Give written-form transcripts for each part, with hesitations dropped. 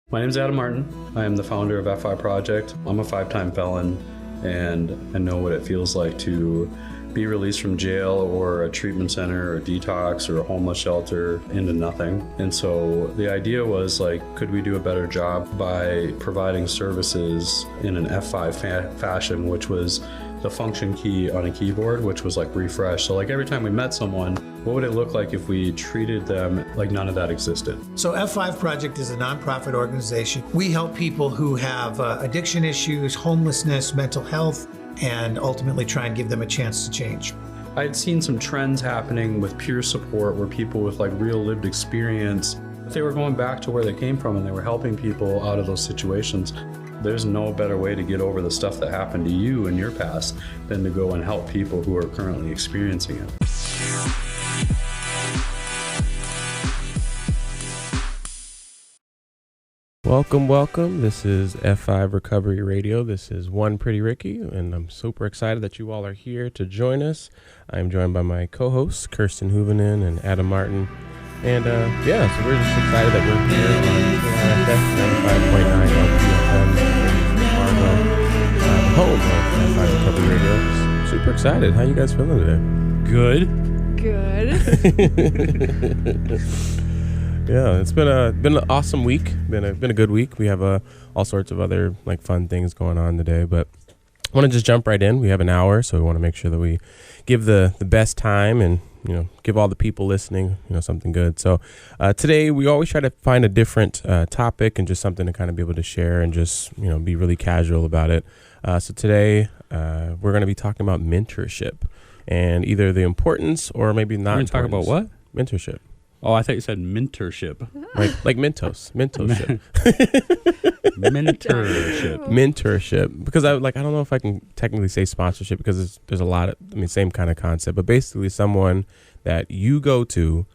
My name is Adam Martin. I am the founder of F5 Project. I'm a 5-time felon, and I know what it feels like to be released from jail or a treatment center or detox or a homeless shelter into nothing. And so the idea was like, could we do a better job by providing services in an F5 fashion, which was the function key on a keyboard, which was like refresh. So like every time we met someone, what would it look like if we treated them like none of that existed? So F5 Project is a nonprofit organization. We help people who have addiction issues, homelessness, mental health, and ultimately try and give them a chance to change. I had seen some trends happening with peer support where people with like real lived experience, they were going back to where they came from and they were helping people out of those situations. There's no better way to get over the stuff that happened to you in your past than to go and help people who are currently experiencing it. Welcome. This is F5 Recovery Radio. This is One Pretty Ricky, and I'm super excited that you all are here to join us. I'm joined by my co-hosts, Kirsten Huovinen and Adam Martin. And so we're just excited that we're here on 95.9 LPFM, Fargo, the home of F5 Recovery Radio. Super excited. How you guys feeling today? Good. Yeah, it's been an awesome week. Been a good week. We have all sorts of other like fun things going on today, but I want to just jump right in. We have an hour, so we want to make sure that we give the best time and give all the people listening something good. So today we always try to find a different topic and just something to kind of be able to share and just be really casual about it. So today we're going to be talking about mentorship and either the importance or maybe not. We're going to talk about what? Mentorship. Oh, I thought you said mentorship. Like mentorship. Mentorship. Because I don't know if I can technically say sponsorship because there's a lot of, same kind of concept, but basically someone that you go to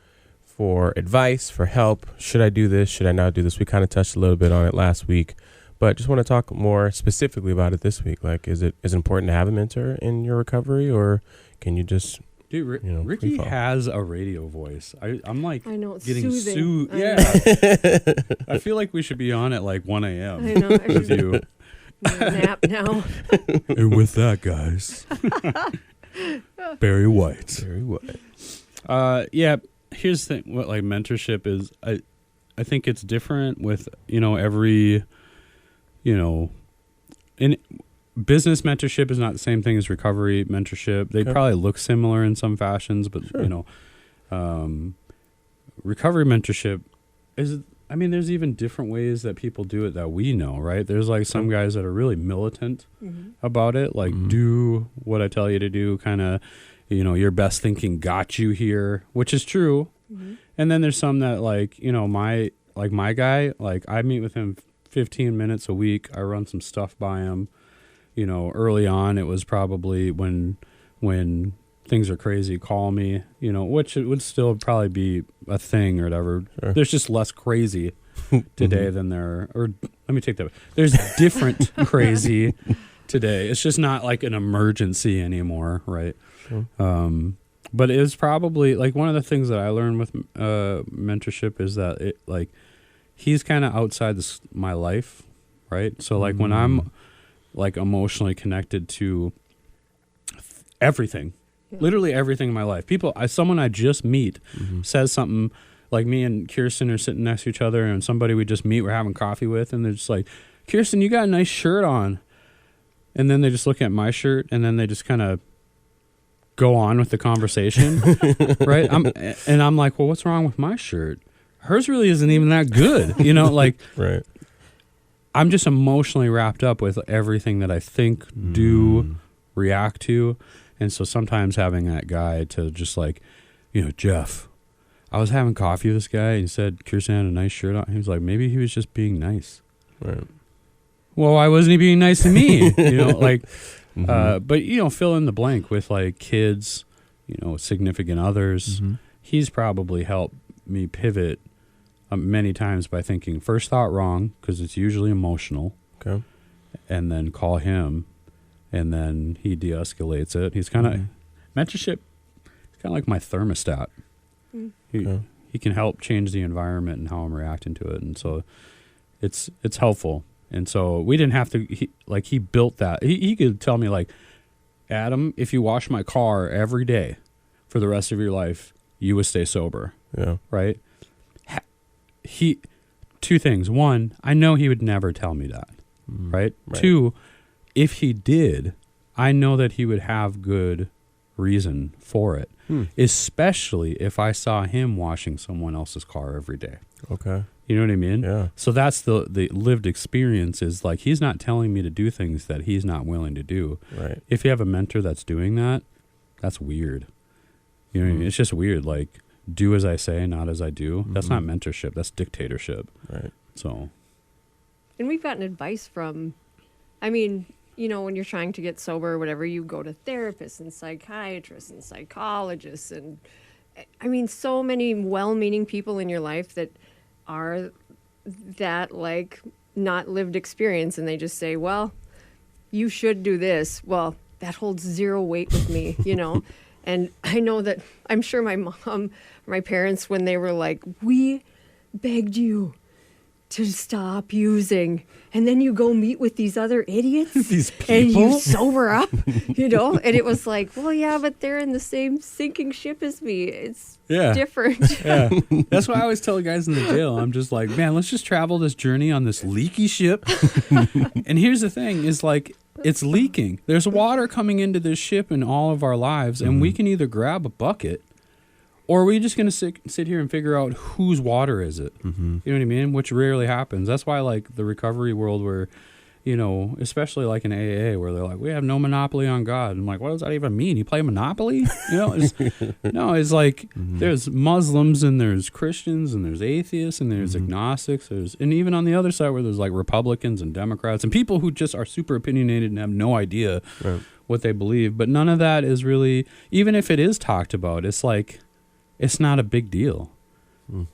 for advice, for help. Should I do this? Should I not do this? We kind of touched a little bit on it last week, but just want to talk more specifically about it this week. Like, is it important to have a mentor in your recovery, or can you just... Dude, Ricky has a radio voice. I'm like getting soothing. Yeah. I feel like we should be on at like 1 a.m. I know. with you. Nap now. And with that, guys, Barry White. Yeah. Here's the thing. What like mentorship is, I think it's different with every in. Business mentorship is not the same thing as recovery mentorship. They probably look similar in some fashions, but sure. Recovery mentorship is, there's even different ways that people do it that we know, right? There's like some guys that are really militant about it, like do what I tell you to do, kind of, your best thinking got you here, which is true. And then there's some that like, my guy, like I meet with him 15 minutes a week. I run some stuff by him. Early on, it was probably when things are crazy, call me, which it would still probably be a thing or whatever. Sure. There's just less crazy today than there, or let me take that. There's different crazy today. It's just not like an emergency anymore, right? Sure. But it was probably like one of the things that I learned with mentorship is that it like he's kind of outside my life, right? So like when I'm like emotionally connected to everything, literally everything in my life. Someone I just meet says something, like me and Kirsten are sitting next to each other and somebody we just meet, we're having coffee with, and they're just like, Kirsten, you got a nice shirt on. And then they just look at my shirt and then they just kind of go on with the conversation, right? I'm like, well, what's wrong with my shirt? Hers really isn't even that good, like, right. I'm just emotionally wrapped up with everything that I think, do, react to. And so sometimes having that guy to just like, Jeff, I was having coffee with this guy and he said, Kirsten had a nice shirt on. He was like, maybe he was just being nice. Right. Well, why wasn't he being nice to me? But, fill in the blank with like kids, significant others. He's probably helped me pivot many times by thinking first thought wrong, because it's usually emotional, and then call him, and then he de-escalates it. He's kind of mentorship. It's kind of like my thermostat. He can help change the environment and how I'm reacting to it, and so it's helpful. And so we didn't have to, he built that. He could tell me like, Adam, if you wash my car every day for the rest of your life, you would stay sober. Yeah. Right? Two things. One, I know he would never tell me that. Right? Two, if he did, I know that he would have good reason for it. Especially if I saw him washing someone else's car every day. Okay. You know what I mean? Yeah. So that's the lived experience is like he's not telling me to do things that he's not willing to do. Right. If you have a mentor that's doing that, that's weird. You know what I mean? It's just weird. Like, do as I say, not as I do. That's not mentorship. That's dictatorship. Right. So. And we've gotten advice from, I mean, you know, when you're trying to get sober or whatever, you go to therapists and psychiatrists and psychologists and, I mean, so many well-meaning people in your life that are that, like, not lived experience. And they just say, well, you should do this. Well, that holds zero weight with me, you know. And I know that, I'm sure my mom, my parents, when they were like, we begged you to stop using, and then you go meet with these other idiots These and you people? sober up, you know. And it was like, well, yeah, but they're in the same sinking ship as me. It's different. Yeah. That's why I always tell guys in the jail, I'm just like, man, let's just travel this journey on this leaky ship. And here's the thing is like, it's leaking. There's water coming into this ship in all of our lives, and we can either grab a bucket or are we just going to sit here and figure out whose water is it? You know what I mean? Which rarely happens. That's why, like, the recovery world where, you know, especially like in AA where they're like, we have no monopoly on God. I'm like, what does that even mean? You play Monopoly? You know, it's like there's Muslims and there's Christians and there's atheists and there's agnostics. And even on the other side where there's like Republicans and Democrats and people who just are super opinionated and have no idea what they believe. But none of that is really, even if it is talked about, it's like, it's not a big deal,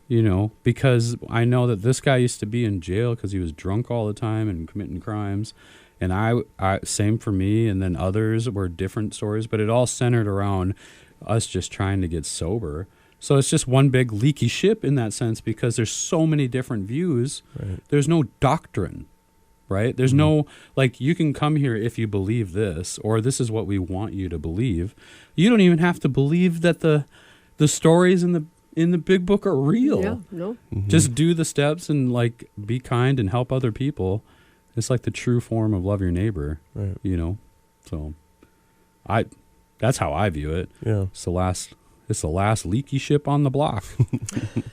you know, because I know that this guy used to be in jail because he was drunk all the time and committing crimes. And I same for me. And then others were different stories, but it all centered around us just trying to get sober. So it's just one big leaky ship in that sense because there's so many different views. Right. There's no doctrine, right? There's no, like, you can come here if you believe this, or this is what we want you to believe. You don't even have to believe that the stories in the big book are real. Yeah, no. Just do the steps and like be kind and help other people. It's like the true form of love your neighbor. Right. You know? So that's how I view it. Yeah. It's the last leaky ship on the block.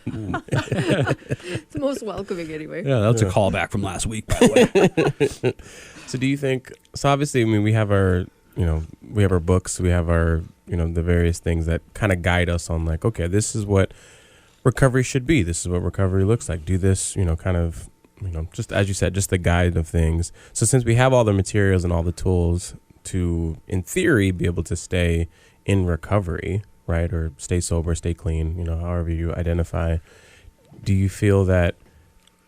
It's the most welcoming anyway. Yeah, that's a callback from last week, by the way. So do you think, so obviously, I mean, we have our books, we have our, you know, the various things that kind of guide us on like, okay, this is what recovery should be. This is what recovery looks like. Do this, you know, kind of, you know, just as you said, just the guide of things. So since we have all the materials and all the tools to, in theory, be able to stay in recovery, right, or stay sober, stay clean, you know, however you identify, do you feel that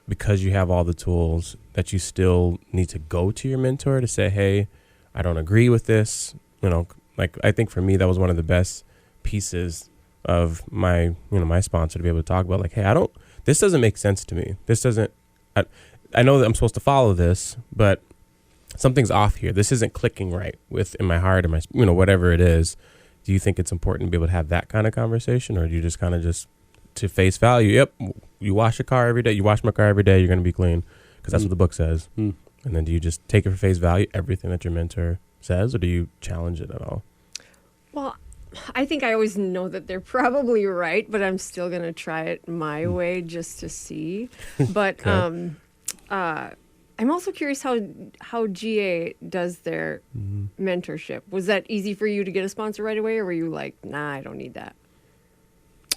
because you have all the tools that you still need to go to your mentor to say, hey, I don't agree with this, you know? Like, I think for me, that was one of the best pieces of my, you know, my sponsor to be able to talk about, like, hey, this doesn't make sense to me. This doesn't, I know that I'm supposed to follow this, but something's off here. This isn't clicking right in my heart or my, you know, whatever it is. Do you think it's important to be able to have that kind of conversation, or do you just kind of just to face value? Yep. You wash your car every day. You wash my car every day. You're going to be clean because that's what the book says. And then do you just take it for face value, everything that your mentor says, or do you challenge it at all? Well, I think I always know that they're probably right, but I'm still going to try it my way just to see. But I'm also curious how GA does their mentorship. Was that easy for you to get a sponsor right away, or were you like, nah, I don't need that?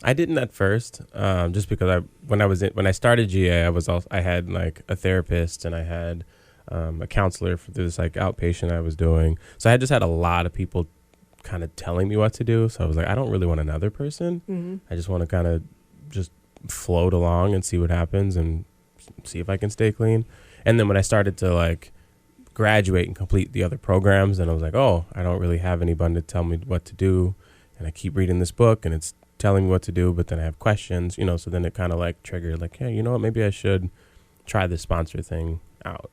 I didn't at first, just because when I started GA, I had like a therapist and I had a counselor for this like outpatient I was doing. So I just had a lot of people kind of telling me what to do. So I was like, I don't really want another person. I just want to kind of just float along and see what happens and see if I can stay clean. And then when I started to like graduate and complete the other programs, then I was like, oh, I don't really have anybody to tell me what to do. And I keep reading this book and it's telling me what to do, but then I have questions, you know, so then it kind of like triggered like, hey, you know what, maybe I should try this sponsor thing out.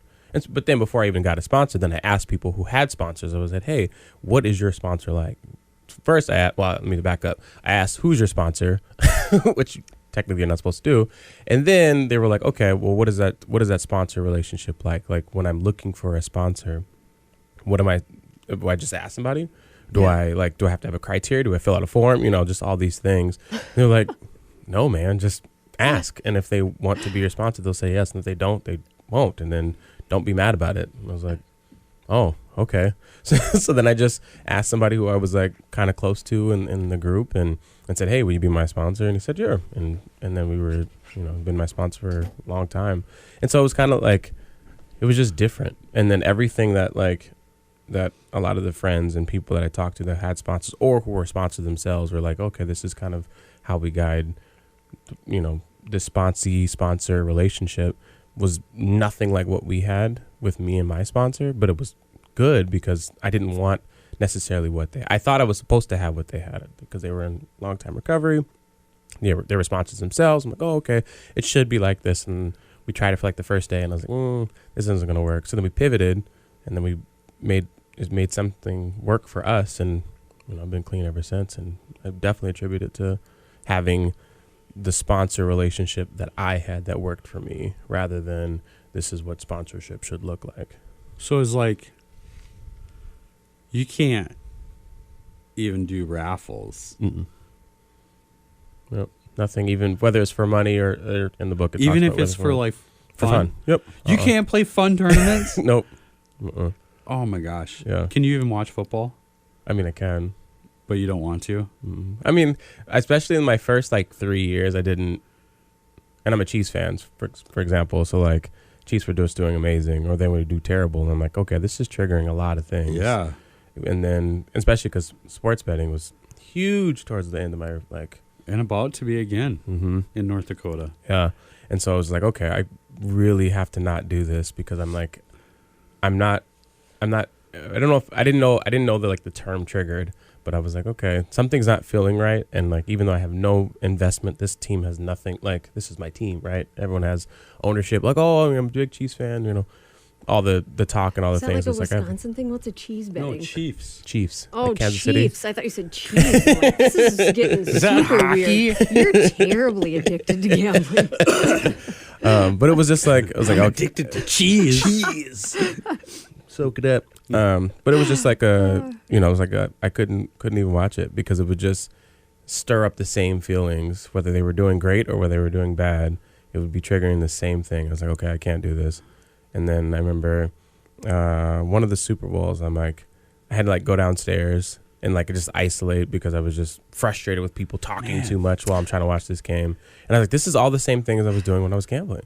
But then before I even got a sponsor, then I asked people who had sponsors. I was like, hey, what is your sponsor like? First, let me back up. I asked, who's your sponsor? Which technically you're not supposed to do. And then they were like, okay, well, what is that sponsor relationship like? Like when I'm looking for a sponsor, do I just ask somebody? Do I have to have a criteria? Do I fill out a form? Just all these things. They're like, no, man, just ask. And if they want to be your sponsor, they'll say yes. And if they don't, they won't. And then don't be mad about it. And I was like, oh, okay. So then I just asked somebody who I was like kind of close to in the group and said, hey, will you be my sponsor? And he said, sure. And then we were, been my sponsor for a long time. And so it was kind of like, it was just different. And then everything that a lot of the friends and people that I talked to that had sponsors or who were sponsors themselves were like, okay, this is kind of how we guide, the sponsor relationship was nothing like what we had with me and my sponsor, but it was good because I didn't want necessarily I thought I was supposed to have what they had because they were in long-time recovery. They were sponsors themselves. I'm like, oh, okay, it should be like this. And we tried it for like the first day and I was like, this isn't going to work. So then we pivoted and then we made something work for us. And, I've been clean ever since. And I definitely attribute it to having the sponsor relationship that I had that worked for me rather than this is what sponsorship should look like. So it's like, you can't even do raffles. Mm-mm. Nope. Nothing, even whether it's for money or in the book. Even if it's for like fun. Yep. You can't play fun tournaments? Nope. Oh my gosh. Yeah. Can you even watch football? I mean, I can. But you don't want to? Mm-hmm. I mean, especially in my first 3 years, I didn't. And I'm a Chiefs fan, for example. So Chiefs were just doing amazing, or they would do terrible. And I'm like, okay, this is triggering a lot of things. Yeah. And then, especially because sports betting was huge towards the end of my and about to be again in North Dakota. Yeah. And so I was like, okay, I really have to not do this because I'm not. I don't know if I didn't know that the term triggered. But I was like, okay, something's not feeling right. And even though I have no investment, this team has nothing. This is my team, right? Everyone has ownership. Oh, I'm a big Chiefs fan, all the talk and all the things. Is that like a Wisconsin thing? What's a cheese betting? No, Chiefs. Chiefs. Oh, Kansas Chiefs. City. I thought you said cheese. This is getting super weird. You're terribly addicted to gambling. But it was just I was like, addicted to cheese. Soak it up. But it was just it was I couldn't even watch it because it would just stir up the same feelings, whether they were doing great or whether they were doing bad. It would be triggering the same thing. I was like, okay, I can't do this. And then I remember one of the Super Bowls, I had to go downstairs and just isolate because I was just frustrated with people talking too much while I'm trying to watch this game. And I was like, this is all the same thing as I was doing when I was gambling.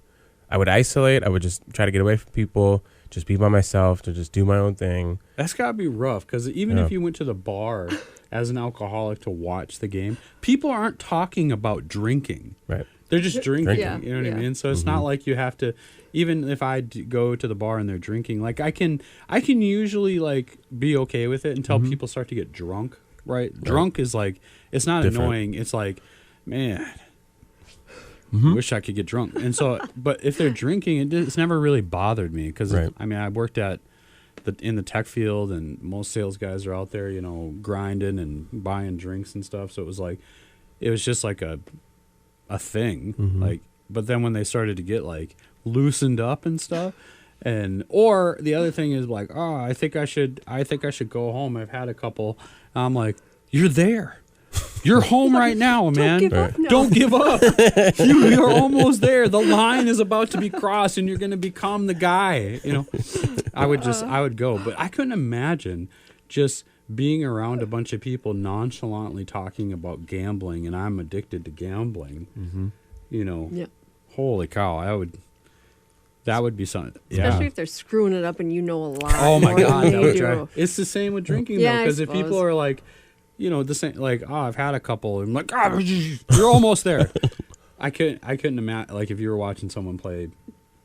I would isolate. I would just try to get away from people, just be by myself, to just do my own thing. That's got to be rough because even if you went to the bar as an alcoholic to watch the game, people aren't talking about drinking. Right. They're just drinking. Yeah, you know what I mean? So it's not like you have to, even if I go to the bar and they're drinking, I can usually be okay with it until people start to get drunk, right? Drunk is it's not different. Annoying. It's man, wish I could get drunk. And so, but if they're drinking, it's never really bothered me because, I worked in the tech field and most sales guys are out there, grinding and buying drinks and stuff. So it was just a thing. But then when they started to get loosened up and stuff, or the other thing is I think I should go home. I've had a couple. I'm like, you're there. You're home right now, man. Don't give up. You're almost there. The line is about to be crossed, and you're going to become the guy. I would go, but I couldn't imagine just being around a bunch of people nonchalantly talking about gambling, and I'm addicted to gambling. Holy cow! That would be something. Especially if they're screwing it up, and a lot. Oh my more God, than that they would do. drive. It's the same with drinking though, because if people are the same, I've had a couple, and you're almost there. I couldn't imagine, if you were watching someone play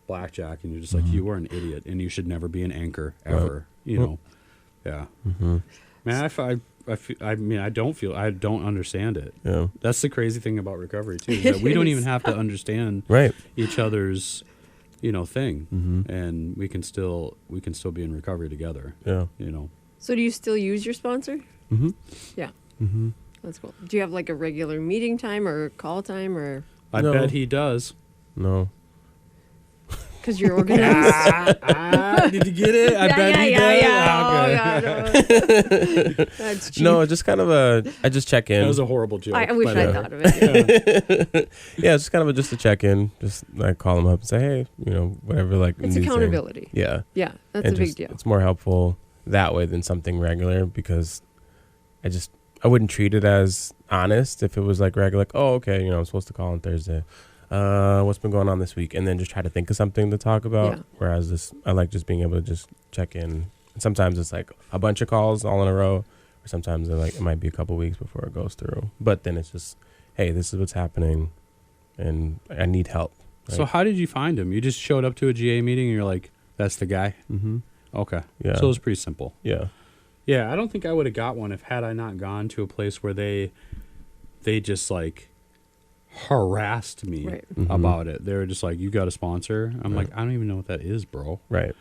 blackjack, and you're just you were an idiot, and you should never be an anchor ever. Yeah. Man, I don't understand it. Yeah, that's the crazy thing about recovery too. Is that we don't even have to understand each other's thing, and we can still be in recovery together. Yeah. So do you still use your sponsor? Mm-hmm. Yeah. Mm-hmm. That's cool. Do you have like a regular meeting time or call time or? I No. bet he does. No. Because you're organized. Did you get it? I bet he does. Yeah. Okay. Oh, God, that's cheap. No, just kind of I just check in. That was a horrible joke. I wish but, I thought of it. Yeah, it's just kind of just a check in. Just like call them up and say, hey, whatever. Like It's needs accountability. Yeah, Yeah, that's and a big just- deal. It's more helpful that way than something regular because I wouldn't treat it as honest if it was like regular. Like, oh, okay, I'm supposed to call on Thursday. What's been going on this week, and then just try to think of something to talk about. Yeah. Whereas I like just being able to just check in. And sometimes it's like a bunch of calls all in a row, or sometimes it might be a couple weeks before it goes through. But then it's just, hey, this is what's happening, and I need help. So how did you find him? You just showed up to a GA meeting and you're like, that's the guy? Mm-hmm. Okay. Yeah. So it was pretty simple. Yeah. Yeah, I don't think I would have got one had I not gone to a place where they just like harassed me Right. Mhm. about it. They were just like, you got a sponsor? I'm Right. like, I don't even know what that is, bro. Right.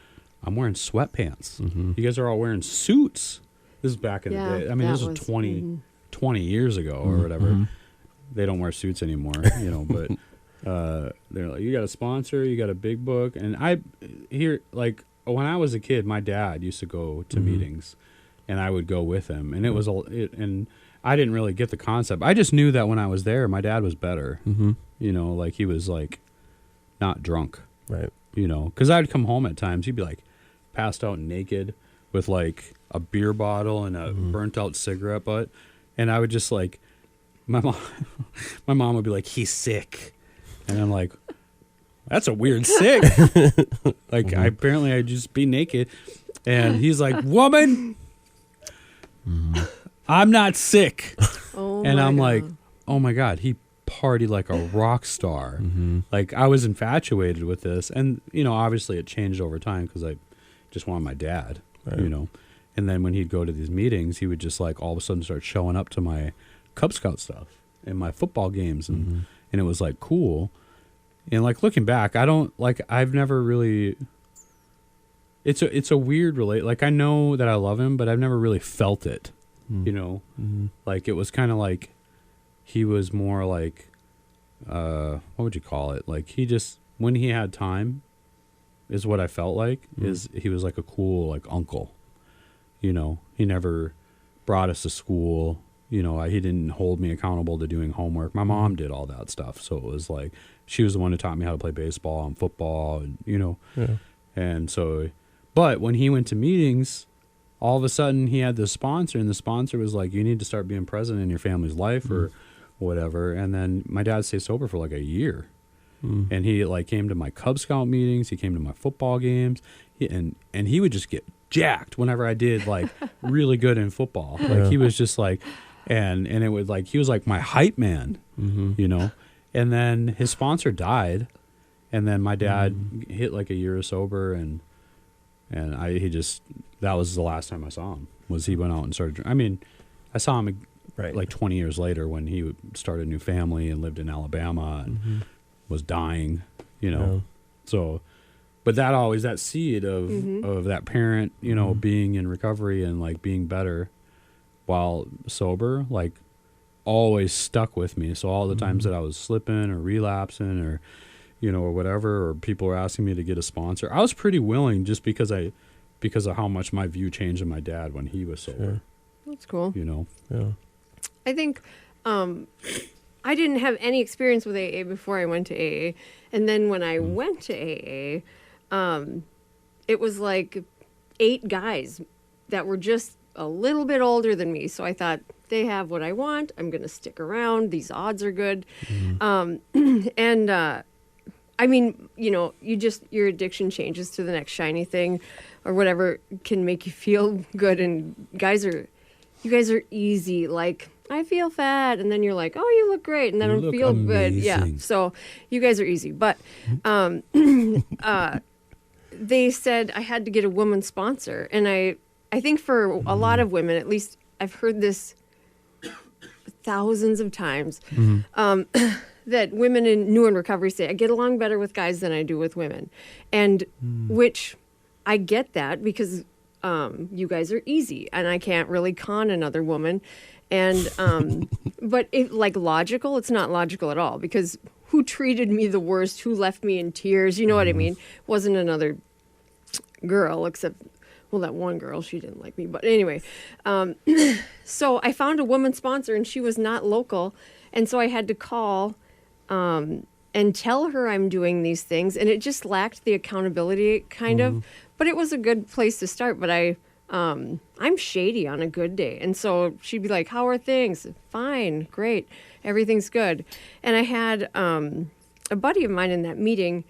I'm wearing sweatpants. Mm-hmm. You guys are all wearing suits. This is back in Yeah, the day. I mean, this that was was- 20 years ago or whatever. Mhm. They don't wear suits anymore, but they're like, you got a sponsor, you got a big book. And I hear, like, when I was a kid, my dad used to go to meetings, and I would go with him. And and I didn't really get the concept. I just knew that when I was there, my dad was better. Mm-hmm. Like he was like not drunk, Right. because I'd come home at times. He'd be like passed out naked with like a beer bottle and a burnt out cigarette butt. And I would just like, my mom would be like, he's sick. And I'm like, that's a weird sick. Like apparently I'd just be naked. And he's like, woman, I'm not sick. Oh And my I'm God. like, oh my God, he partied like a rock star. Mm-hmm. Like I was infatuated with this. And, obviously it changed over time because I just wanted my dad, Right. And then when he'd go to these meetings, he would just like all of a sudden start showing up to my Cub Scout stuff and my football games. And it was like cool. And like looking back, I've never really, it's a weird like I know that I love him, but I've never really felt it, Mm-hmm. like it was kind of like he was more like, what would you call it? Like he just, when he had time is what I felt like is he was like a cool, like uncle, he never brought us to school. He didn't hold me accountable to doing homework. My mom did all that stuff. So it was like, she was the one who taught me how to play baseball and football and, Yeah. and so, but when he went to meetings, all of a sudden he had this sponsor and the sponsor was like, you need to start being present in your family's life or whatever. And then my dad stayed sober for like a year. And he like came to my Cub Scout meetings. He came to my football games, and he would just get jacked whenever I did like really good in football. Like he was just like, and it would like, he was like my hype man, and then his sponsor died. And then my dad hit like a year sober and that was the last time I saw him was he went out and started. I mean, I saw him like 20 years later when he started a new family and lived in Alabama and was dying, Yeah. So, but that seed of that parent, being in recovery and like being better while sober, like always stuck with me. So all the times that I was slipping or relapsing or, or whatever, or people were asking me to get a sponsor, I was pretty willing just because of how much my view changed in my dad when he was sober, Sure. That's cool. Yeah. I think I didn't have any experience with AA before I went to AA. And then when I went to AA, it was like 8 guys that were just a little bit older than me. So I thought, they have what I want. I'm going to stick around. These odds are good. I mean, your addiction changes to the next shiny thing or whatever can make you feel good. And you guys are easy. Like, I feel fat. And then you're like, oh, you look great. And then I feel good. Yeah. So you guys are easy. But they said I had to get a woman sponsor. And I think for a lot of women, at least I've heard this thousands of times, that women in new and recovery say, I get along better with guys than I do with women. And which I get that because you guys are easy and I can't really con another woman. And but it like logical, it's not logical at all because who treated me the worst, who left me in tears, you know what I mean? Wasn't another girl except, well, that one girl, she didn't like me. But anyway, so I found a woman sponsor and she was not local. And so I had to call and tell her I'm doing these things. And it just lacked the accountability kind of. But it was a good place to start. But I'm shady on a good day. And so she'd be like, how are things? Fine, great. Everything's good. And I had a buddy of mine in that meeting.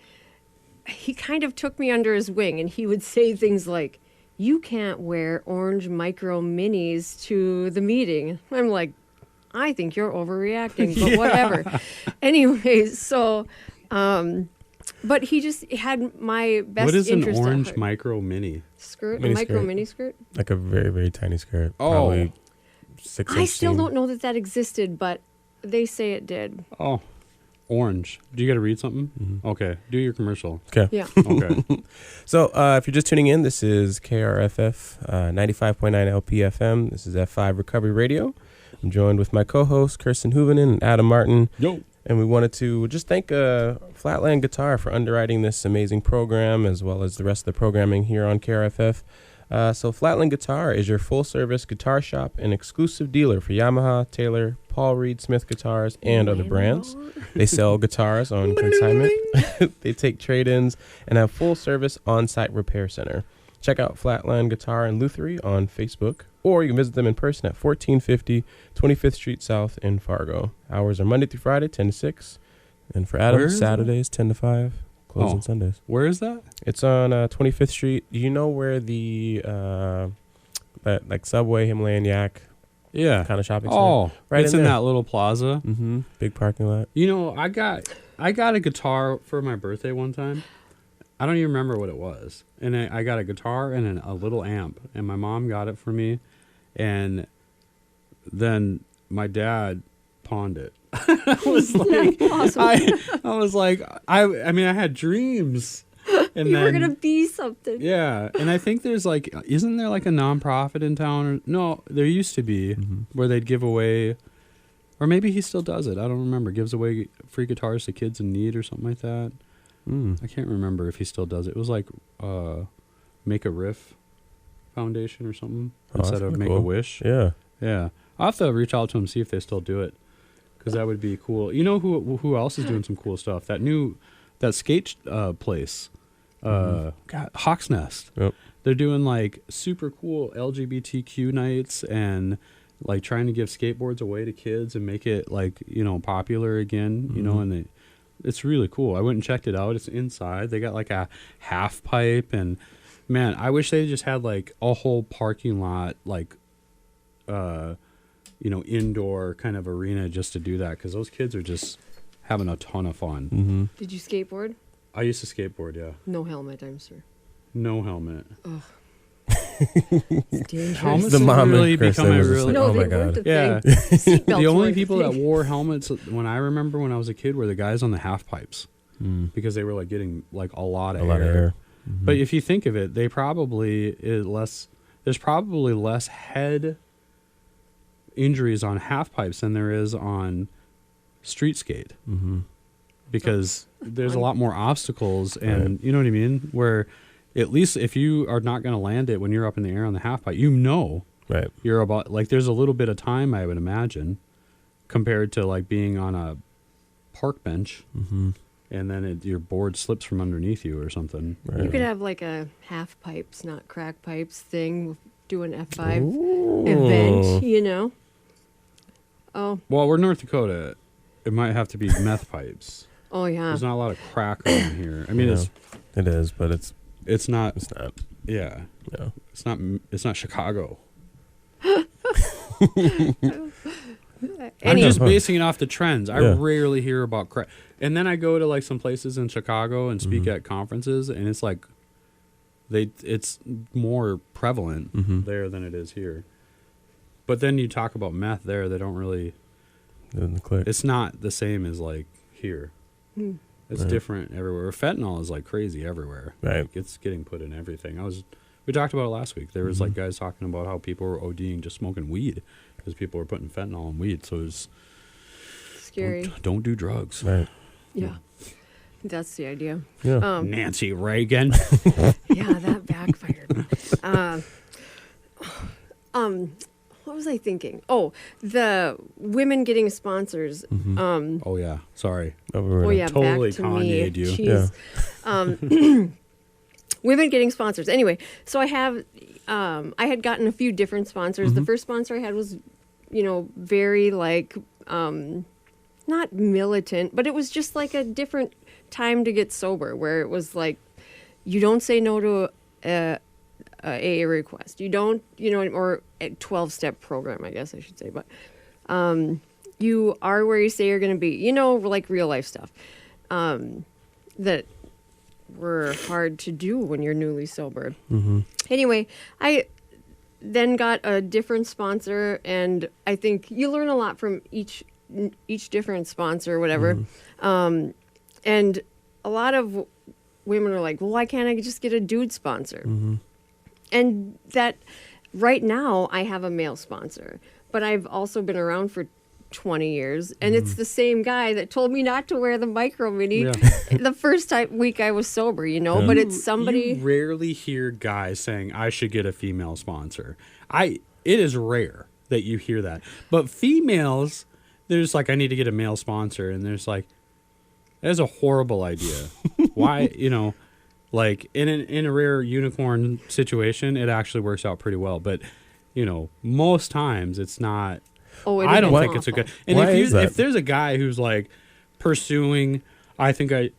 He kind of took me under his wing and he would say things like, you can't wear orange micro minis to the meeting. I'm like, I think you're overreacting, but whatever. Anyways, so, but he just had my best interest. What is an orange micro mini? Skirt? Mini A micro skirt. mini skirt? Like a very, very tiny skirt. Oh. Probably 6 I still don't know that existed, but they say it did. Oh, orange. Do you got to read something? Okay. Do your commercial. Okay. Yeah. Okay. So if you're just tuning in, this is KRFF 95.9 LPFM. This is F5 Recovery Radio. I'm joined with my co-hosts, Kirsten Huovinen and Adam Martin. Yo. And we wanted to just thank Flatland Guitar for underwriting this amazing program, as well as the rest of the programming here on KRFF. So Flatland Guitar is your full-service guitar shop and exclusive dealer for Yamaha, Taylor, Paul Reed Smith guitars, and other brands. They sell guitars on consignment. They take trade-ins and have full-service on-site repair center. Check out Flatland Guitar and Lutherie on Facebook, or you can visit them in person at 1450 25th Street South in Fargo. Hours are Monday through Friday, 10 to 6. And for Adam, Saturdays, 10 to 5. Closed on Sundays. Where is that? It's on 25th Street. Do you know where the that like Subway, Himalayan Yak kind of shopping center? Oh, right it's in that little plaza. Mm-hmm. Big parking lot. You know, I got a guitar for my birthday one time. I don't even remember what it was. And I got a guitar and a little amp. And my mom got it for me. And then my dad pawned it. I was like, Awesome. I was like, I mean, I had dreams. And You then, were going to be something. yeah. And I think there's like, isn't there like a nonprofit in town? Or, no, there used to be where they'd give away, or maybe he still does it. I don't remember. Gives away free guitars to kids in need or something like that. I can't remember if he still does it. It was like Make a Riff Foundation or something instead of Make a Wish. Yeah. Yeah. I'll have to reach out to him, see if they still do it, because that would be cool. You know who else is doing some cool stuff? That skate place, God, Hawk's Nest. Yep. They're doing like super cool LGBTQ nights and like trying to give skateboards away to kids and make it like, you know, popular again, you know, and it's really cool. I went and checked it out. It's inside. They got like a half pipe and man, I wish they just had like a whole parking lot, like, you know, indoor kind of arena just to do that, because those kids are just having a ton of fun. Did you skateboard? I used to skateboard, yeah. No helmet, I'm sure. No helmet. It's dangerous. Helmets The have mom really and Kirsten become a was just really... like, No, oh they my weren't God. the Yeah. thing. Seatbelts The only weren't people the that thing. wore helmets when I remember when I was a kid were the guys on the half pipes, because they were like getting like a lot of air. But if you think of it, they probably there's probably less head injuries on half pipes than there is on street skate, because there's a lot more obstacles, and you know what I mean, where at least if you are not going to land it when you're up in the air on the half pipe, you know, Right. you're about like there's a little bit of time, I would imagine, compared to like being on a park bench and then your board slips from underneath you or something. Right. You could have like a half pipes, not crack pipes thing, do an F5 event, you know? Oh, Well, we're North Dakota. It might have to be meth pipes. oh yeah. There's not a lot of crack around here. I mean, Yeah. It is, but it's not. not. Yeah, No. it's not Chicago. I'm just basing it off the trends. I Yeah. rarely hear about crack. And then I go to like some places in Chicago and speak at conferences, and it's like it's more prevalent there than it is here. But then you talk about meth there, they don't really. Doesn't click. It's not the same as like here. It's different everywhere. Fentanyl is like crazy everywhere. Right. Like, it's getting put in everything. We talked about it last week. There was like guys talking about how people were ODing just smoking weed because people were putting fentanyl in weed. So it's Scary. Don't do drugs. Right. Yeah. That's the idea. Yeah. Nancy Reagan. Yeah, that backfired. What was I thinking? Oh, the women getting sponsors. Oh yeah. Sorry. Oh yeah, Totally back to Kanye'd me. you. Jeez. Women getting sponsors. Anyway, so I had gotten a few different sponsors. The first sponsor I had was, very like, not militant, but it was just like a different time to get sober, where it was like, you don't say no to a AA request. You don't, or a 12-step program, I guess I should say. But you are where you say you're going to be, like real life stuff that were hard to do when you're newly sober. Anyway, I then got a different sponsor, and I think you learn a lot from each different sponsor or whatever. And a lot of women are like, well, why can't I just get a dude sponsor? And that right now I have a male sponsor, but I've also been around for 20 years, and it's the same guy that told me not to wear the micro mini the first week I was sober, but it's somebody. You rarely hear guys saying, I should get a female sponsor. It is rare that you hear that. But females, there's like, I need to get a male sponsor, and there's like, that is a horrible idea. Why, like in a rare unicorn situation, it actually works out pretty well. But, most times it's not. Oh, I don't think it's a good. And Why is that? if there's a guy who's like pursuing, I think I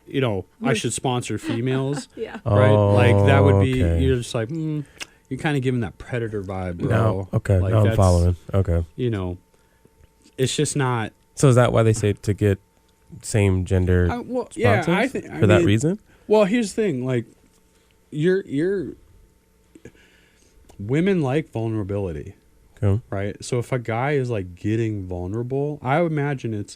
should sponsor females. Yeah. Right. Like that would be, okay. you're just like, you're kind of giving that predator vibe, bro. No. Okay. Like now I'm that's, following. Okay. It's just not. So is that why they say to get same gender sponsors? Yeah, I think for that reason? Well, here's the thing, like you're women like vulnerability. Okay. Right? So if a guy is like getting vulnerable, I would imagine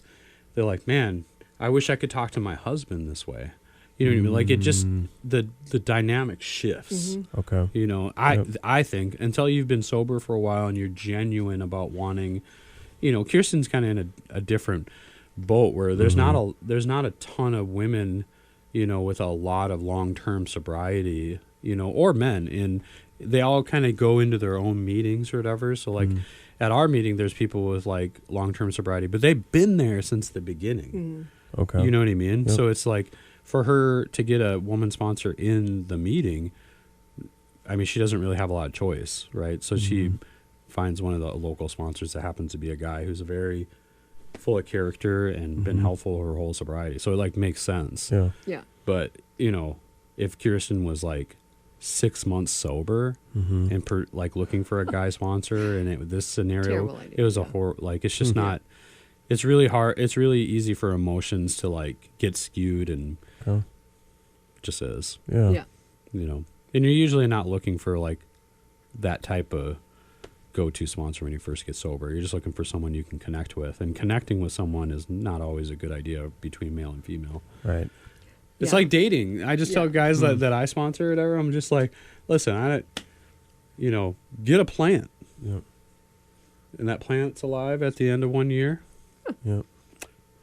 they're like, man, I wish I could talk to my husband this way. You know what I mean? Like it just the dynamic shifts. Okay. I think until you've been sober for a while and you're genuine about wanting, Kirsten's kind of in a different boat where there's not a ton of women, with a lot of long-term sobriety, or men, and they all kind of go into their own meetings or whatever. So like at our meeting, there's people with like long-term sobriety, but they've been there since the beginning. Okay. You know what I mean? Yep. So it's like for her to get a woman sponsor in the meeting, I mean, she doesn't really have a lot of choice, right? So she finds one of the local sponsors that happens to be a guy who's very full of character and been helpful her whole sobriety. So it like makes sense. Yeah. Yeah. But, if Kirsten was like 6 months sober and like looking for a guy sponsor, and this scenario, Terrible idea. it was a horror. Like it's just not. It's really hard. It's really easy for emotions to like get skewed, and it just is. Yeah. And you're usually not looking for like that type of go-to sponsor when you first get sober. You're just looking for someone you can connect with, and connecting with someone is not always a good idea between male and female. Right. It's like dating. I just tell guys that I sponsor or whatever, I'm just like, listen, get a plant. Yep. And that plant's alive at the end of 1 year. Yep.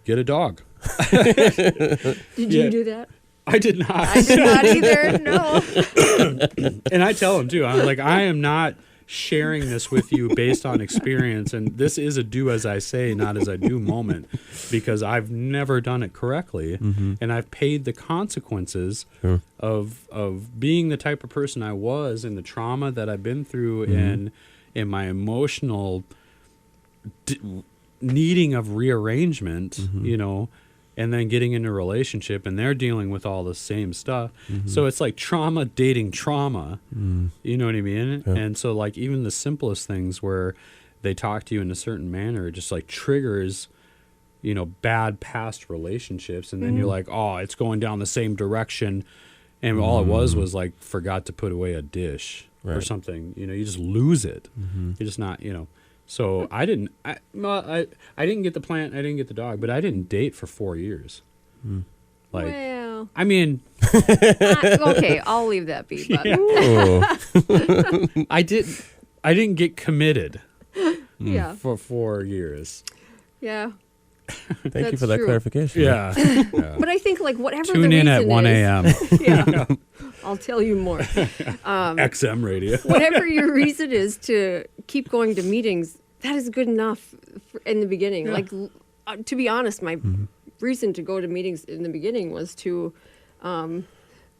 Get a dog. Did you do that? I did not. I did not either. No. And I tell them too. I'm like, I am not sharing this with you based on experience, and this is a do as I say, not as I do moment, because I've never done it correctly, and I've paid the consequences of being the type of person I was, and the trauma that I've been through, and my emotional needing of rearrangement, and then getting into a relationship, and they're dealing with all the same stuff. So it's like trauma dating trauma. You know what I mean? Yeah. And so like even the simplest things where they talk to you in a certain manner just like triggers, bad past relationships. And then you're like, oh, it's going down the same direction. And all it was like forgot to put away a dish or something. You just lose it. You're just not, So I didn't get the plant, I didn't get the dog, but I didn't date for 4 years. Like, well, I mean, okay, I'll leave that be. But I didn't get committed yeah, for 4 years. yeah. Thank you That's for that true. clarification. Yeah. But I think like whatever Tune the in reason at 1 a.m. is, yeah, I'll tell you more. XM radio. Whatever your reason is to keep going to meetings, that is good enough in the beginning. Yeah. Like, to be honest, my reason to go to meetings in the beginning was to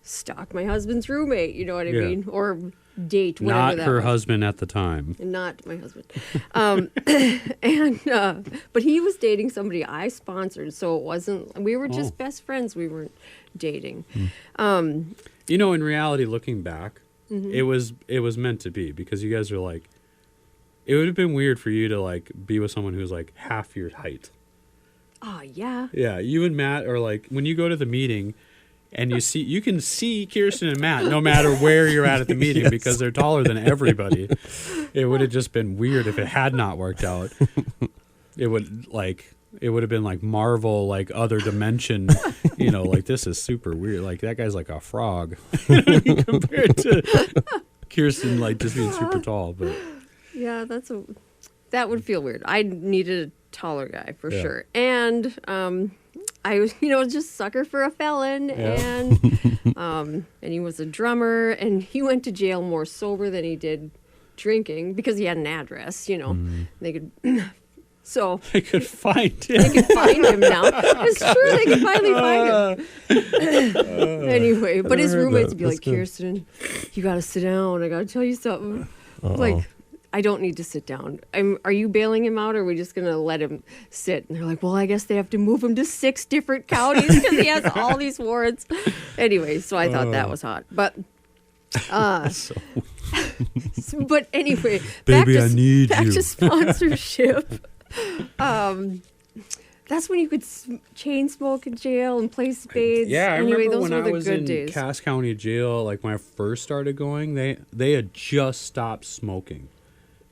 stalk my husband's roommate, you know what I Yeah. mean? Or date, whatever Not that her was. husband at the time. Not my husband. But he was dating somebody I sponsored, so it wasn't, we were just best friends. We weren't dating. You know, in reality, looking back, Mm-hmm. it was meant to be, because you guys are like, it would have been weird for you to like be with someone who's like half your height. Oh, yeah. Yeah, you and Matt are like, when you go to the meeting and you can see Kirsten and Matt no matter where you're at the meeting Yes. because they're taller than everybody. It would have just been weird if it had not worked out. It would have been like Marvel, like other dimension, you know, like this is super weird. Like that guy's like a frog compared to Kirsten, like just being super tall. But Yeah, that would feel weird. I needed a taller guy for Yeah. sure. And I was, just sucker for a felon, Yeah. and he was a drummer, and he went to jail more sober than he did drinking because he had an address, They could so I could find they it. could find him now. It's true, they could finally find him. Anyway, but his heard roommates that. would be That's like, good. Kirsten, you gotta sit down. I gotta tell you something. Uh-oh. Like, I don't need to sit down. Are you bailing him out, or are we just going to let him sit? And they're like, well, I guess they have to move him to 6 different counties because he has all these warrants. Anyway, so I thought that was hot. But, but anyway, Baby, I need back you. to sponsorship. That's when you could chain smoke in jail and play spades. Yeah, I anyway, remember those when were I the was good in days. Cass County Jail, like when I first started going, they had just stopped smoking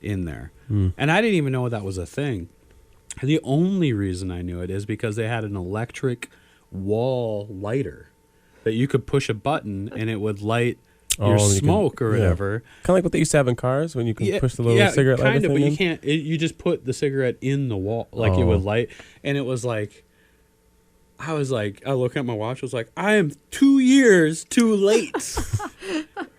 in there. And I didn't even know that was a thing. The only reason I knew it is because they had an electric wall lighter that you could push a button and it would light your you can- smoke or yeah. whatever. Kind of like what they used to have in cars when you can push the little cigarette lighter kind of, thing but in. you can't. You just put the cigarette in the wall, like it would light, and it was like, I look at my watch, I was like, I am 2 years too late.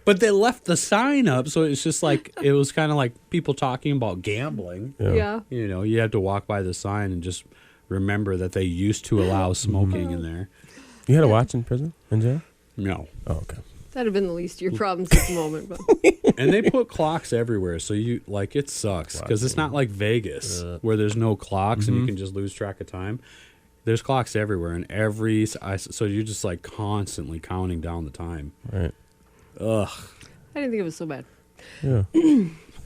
But they left the sign up, so it's just like, it was kind of like people talking about gambling. Yeah. You know, you have to walk by the sign and just remember that they used to allow smoking in there. You had a watch in prison, in jail? No. Oh, okay. That'd have been the least of your problems at the moment. But And they put clocks everywhere, so you like it sucks because it's not like Vegas where there's no clocks and you can just lose track of time. There's clocks everywhere, and so you're just like constantly counting down the time. Right. Ugh. I didn't think it was so bad. Yeah.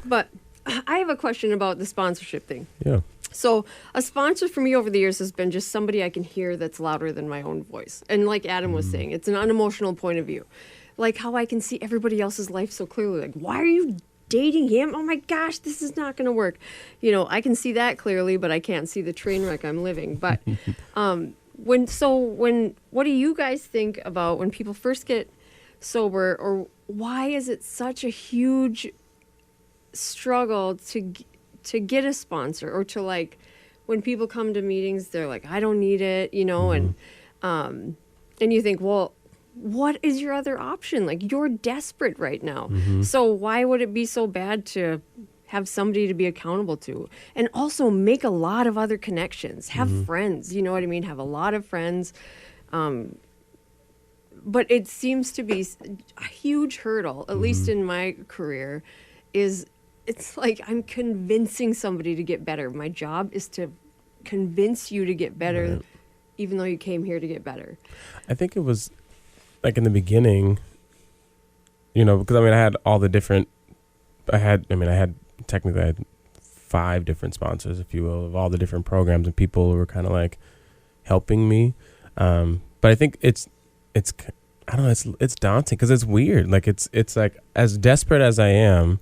But I have a question about the sponsorship thing. Yeah. So a sponsor for me over the years has been just somebody I can hear that's louder than my own voice. And like Adam was saying, it's an unemotional point of view. Like how I can see everybody else's life so clearly. Like, why are you dating him? Oh my gosh, this is not going to work. I can see that clearly, but I can't see the train wreck I'm living. But what do you guys think about when people first get sober, or why is it such a huge struggle to get a sponsor, or to like when people come to meetings they're like, I don't need it, and you think, well, what is your other option? Like, you're desperate right now. So why would it be so bad to have somebody to be accountable to, and also make a lot of other connections, have friends, you know what I mean, have a lot of friends. But it seems to be a huge hurdle, at least in my career, it's like I'm convincing somebody to get better. My job is to convince you to get better, Right. even though you came here to get better. I think it was like in the beginning, because I had all the different, I had technically I had 5 different sponsors, if you will, of all the different programs, and people who were kind of like helping me. But I think it's I don't know, it's daunting because it's weird. Like it's like, as desperate as I am,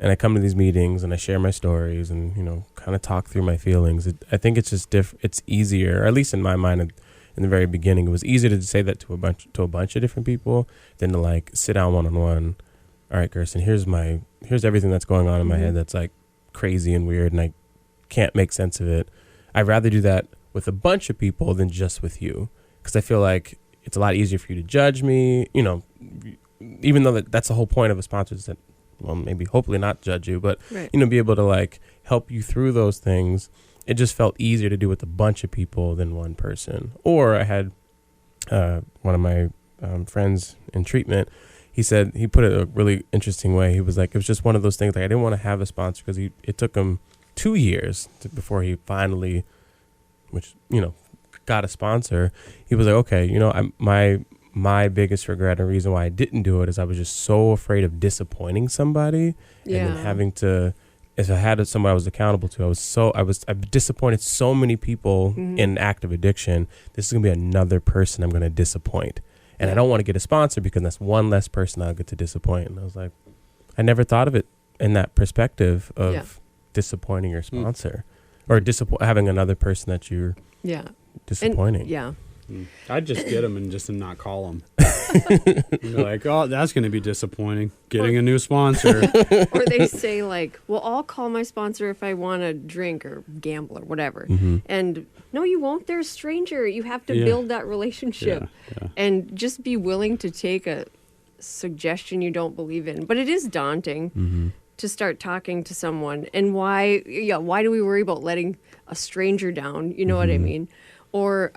and I come to these meetings and I share my stories and kind of talk through my feelings. I think it's just it's easier, or at least in my mind, in the very beginning. It was easier to say that to a bunch of different people than to like sit down one-on-one. All right, Kirsten, here's everything that's going on in my head that's like crazy and weird, and I can't make sense of it. I'd rather do that with a bunch of people than just with you, because I feel like it's a lot easier for you to judge me, you know, even though that's the whole point of a sponsor, is that, well, maybe hopefully not judge you, but, you know, be able to like help you through those things. It just felt easier to do with a bunch of people than one person. Or I had one of my friends in treatment. He said, he put it a really interesting way. He was like, it was just one of those things. Like, I didn't want to have a sponsor because it took him 2 years before he finally, which, you know, got a sponsor. He was like, okay, you know, my biggest regret and reason why I didn't do it is I was just so afraid of disappointing somebody, and then having to, if I had someone I was accountable to, I've disappointed so many people in active addiction. This is gonna be another person I'm gonna disappoint, and I don't want to get a sponsor because that's one less person I'll get to disappoint. And I was like, I never thought of it in that perspective of disappointing your sponsor or having another person that you're disappointing. I'd just get them and just not call them. Like, oh, that's going to be disappointing. Getting a new sponsor. Or they say like, well, I'll call my sponsor if I want to drink or gamble or whatever. And no, you won't. They're a stranger. You have to build that relationship and just be willing to take a suggestion you don't believe in. But it is daunting to start talking to someone. And why do we worry about letting a stranger down? You know what I mean? Or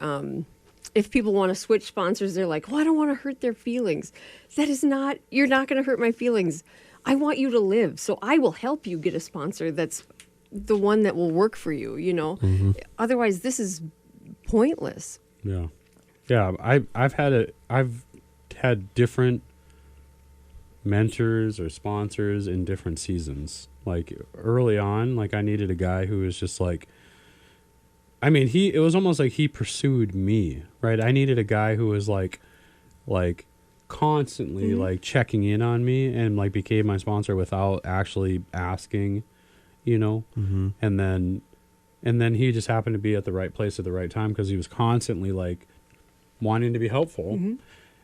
if people want to switch sponsors, they're like, well, I don't want to hurt their feelings. That is not, you're not going to hurt my feelings. I want you to live. So I will help you get a sponsor that's the one that will work for you, you know? Otherwise, this is pointless. Yeah. Yeah. I've had different mentors or sponsors in different seasons. Like early on, like I needed a guy who was just like, I mean, it was almost like he pursued me, right? I needed a guy who was like constantly like checking in on me and like became my sponsor without actually asking, you know? And then he just happened to be at the right place at the right time because he was constantly like wanting to be helpful.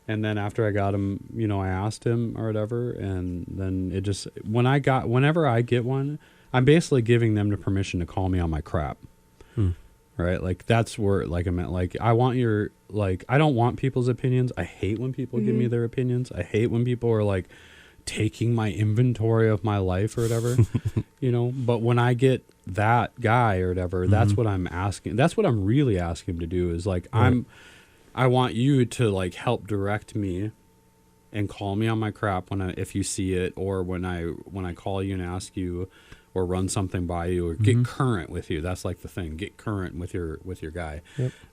And then after I got him, you know, I asked him or whatever, and then it just, whenever I get one, I'm basically giving them the permission to call me on my crap. Right? Like that's where, like I meant, like I don't want people's opinions. I hate when people give me their opinions. I hate when people are like taking my inventory of my life or whatever, you know, but when I get that guy or whatever, that's what I'm asking. That's what I'm really asking him to do is like, I want you to like help direct me and call me on my crap if you see it, or when I call you and ask you or run something by you or get current with you. That's like the thing. Get current with your guy.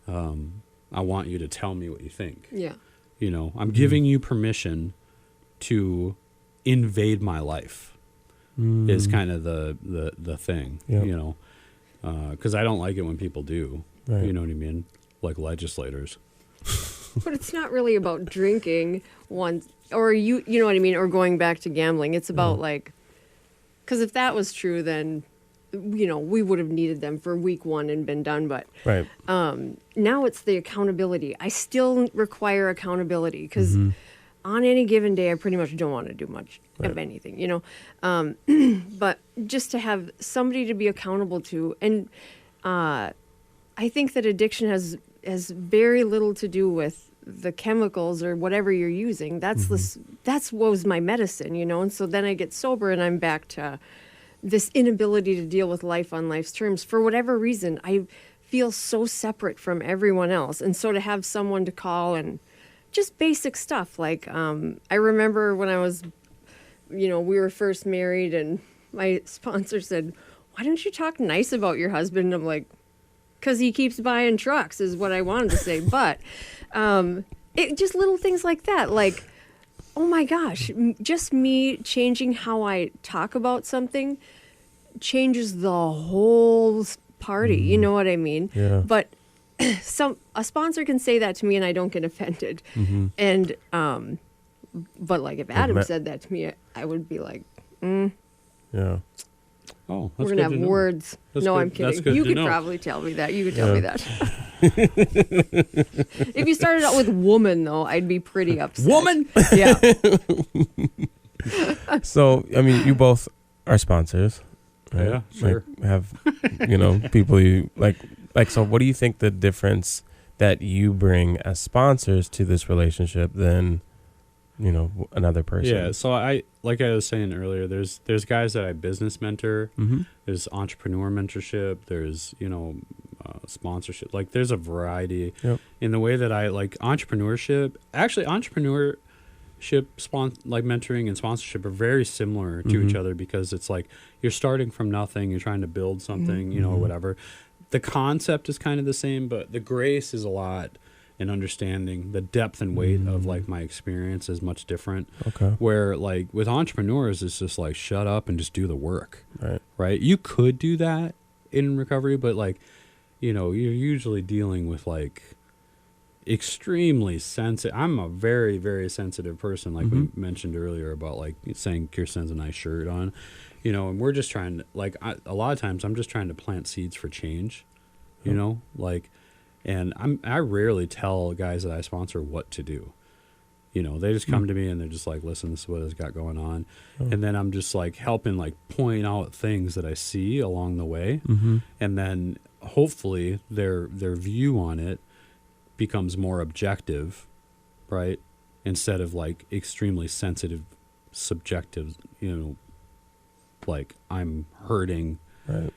I want you to tell me what you think. Yeah. You know, I'm giving you permission to invade my life is kind of the thing, you know, because I don't like it when people do, you know what I mean? Like legislators. But it's not really about drinking once, or you know what I mean, or going back to gambling. It's about like, because if that was true, then, you know, we would have needed them for week one and been done. But now it's the accountability. I still require accountability because on any given day, I pretty much don't want to do much of anything, you know. But just to have somebody to be accountable to. And I think that addiction has very little to do with the chemicals or whatever you're using. That's what was my medicine, you know. And so then I get sober and I'm back to this inability to deal with life on life's terms. For whatever reason, I feel so separate from everyone else. And so to have someone to call and just basic stuff like I remember when I was, you know, we were first married and my sponsor said, why don't you talk nice about your husband? And I'm like, because he keeps buying trucks is what I wanted to say. But it just little things like that. Like, oh my gosh, just me changing how I talk about something changes the whole party. You know what I mean? Yeah. But a sponsor can say that to me and I don't get offended. And but like if Adam said that to me, I would be like, yeah. Oh, we're gonna have words. No, I'm kidding. You could probably tell me that. You could tell me that. If you started out with woman, though, I'd be pretty upset. Woman? Yeah. So, I mean, you both are sponsors. Right? Yeah, sure. Like, have, people you like, so what do you think the difference that you bring as sponsors to this relationship than, another person? Yeah, so like I was saying earlier, there's guys that I business mentor, there's entrepreneur mentorship, there's, sponsorship. Like there's a variety in the way that I like entrepreneurship. Actually, entrepreneurship, like mentoring and sponsorship are very similar to each other because it's like you're starting from nothing, you're trying to build something, or whatever. The concept is kind of the same, but the grace is a lot in understanding. The depth and weight of like my experience is much different. Okay. Where like with entrepreneurs, it's just like shut up and just do the work. Right. You could do that in recovery, but like, you're usually dealing with like extremely sensitive. I'm a very, very sensitive person, like we mentioned earlier about like saying Kirsten has a nice shirt on, and we're just trying to like a lot of times I'm just trying to plant seeds for change, like, and I rarely tell guys that I sponsor what to do. They just come to me and they're just like, listen, this is what I've got going on. And then I'm just like helping like point out things that I see along the way. And then hopefully their view on it becomes more objective, right? Instead of like extremely sensitive, subjective, like I'm hurting, right?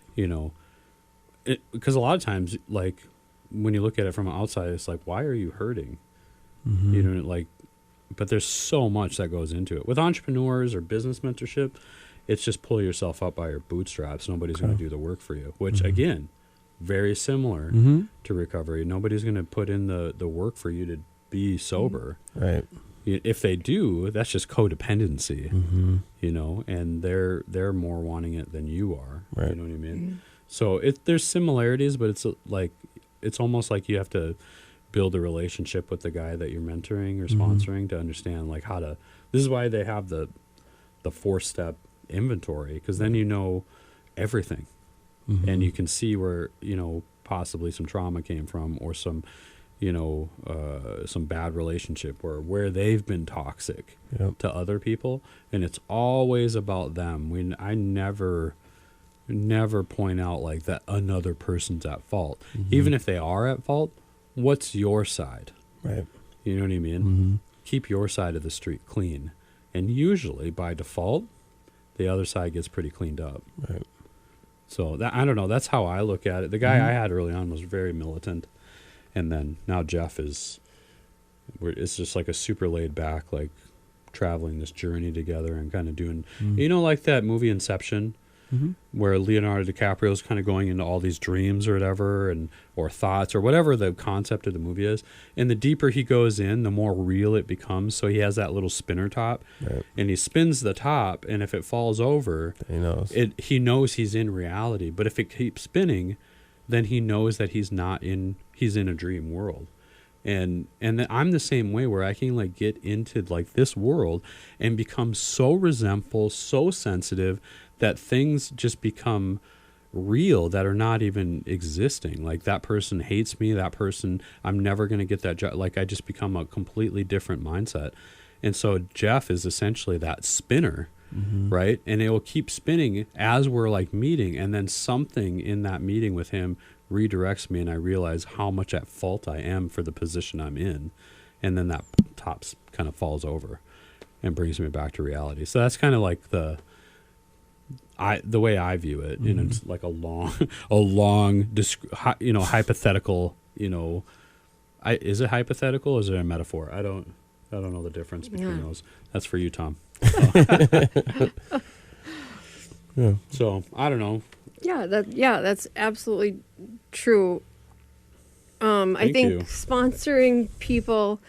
Because a lot of times, like when you look at it from outside, it's like, why are you hurting? Like, but there's so much that goes into it. With entrepreneurs or business mentorship, it's just pull yourself up by your bootstraps. Nobody's going to do the work for you, which again, very similar to recovery. Nobody's going to put in the work for you to be sober. Right. If they do, that's just codependency, and they're more wanting it than you are. Right. You know what I mean? So there's similarities, but it's almost like you have to build a relationship with the guy that you're mentoring or sponsoring to understand like how to. This is why they have the 4-step inventory, because then you know everything, and you can see where possibly some trauma came from, or some some bad relationship, or where they've been toxic to other people, and it's always about them. I never point out like that another person's at fault, even if they are at fault. What's your side? Right. You know what I mean? Keep your side of the street clean, and usually by default, the other side gets pretty cleaned up. Right. So I don't know. That's how I look at it. The guy I had early on was very militant, and then now Jeff it's just like a super laid back, like traveling this journey together and kind of doing, like that movie Inception, where Leonardo DiCaprio's kind of going into all these dreams or whatever, or thoughts or whatever the concept of the movie is. And the deeper he goes in, the more real it becomes. So he has that little spinner top, and he spins the top, and if it falls over, he knows he's in reality. But if it keeps spinning, then he knows that he's in a dream world. And then I'm the same way, where I can like get into like this world and become so resentful, so sensitive, that things just become real that are not even existing. Like that person hates me, that person, I'm never going to get that job. Like I just become a completely different mindset. And so Jeff is essentially that spinner, right? And it will keep spinning as we're like meeting. And then something in that meeting with him redirects me, and I realize how much at fault I am for the position I'm in. And then that top kind of falls over and brings me back to reality. So that's kind of like the way I view it. It's like a long, hypothetical, is it hypothetical or is it a metaphor? I don't know the difference between those. That's for you, Tom. So I don't know. That's absolutely true. I think sponsoring people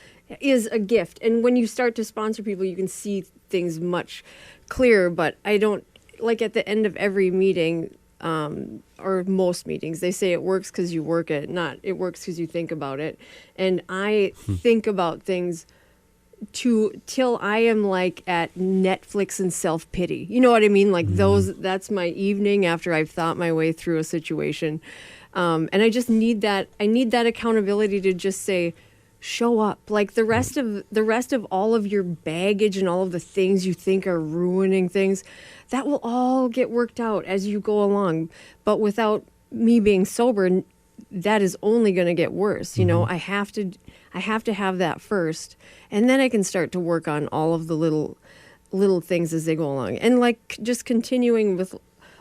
is a gift, and when you start to sponsor people, you can see things much clearer. But I don't like at the end of every meeting, or most meetings, they say it works because you work it, not it works because you think about it. And I think about things till I am like at Netflix and self-pity. You know what I mean? Like that's my evening after I've thought my way through a situation. And I just need that. I need that accountability to just say, show up. Like the rest of all of your baggage and all of the things you think are ruining things, that will all get worked out as you go along. But without me being sober, that is only going to get worse. You know, I have to have that first, and then I can start to work on all of the little things as they go along. And like just continuing with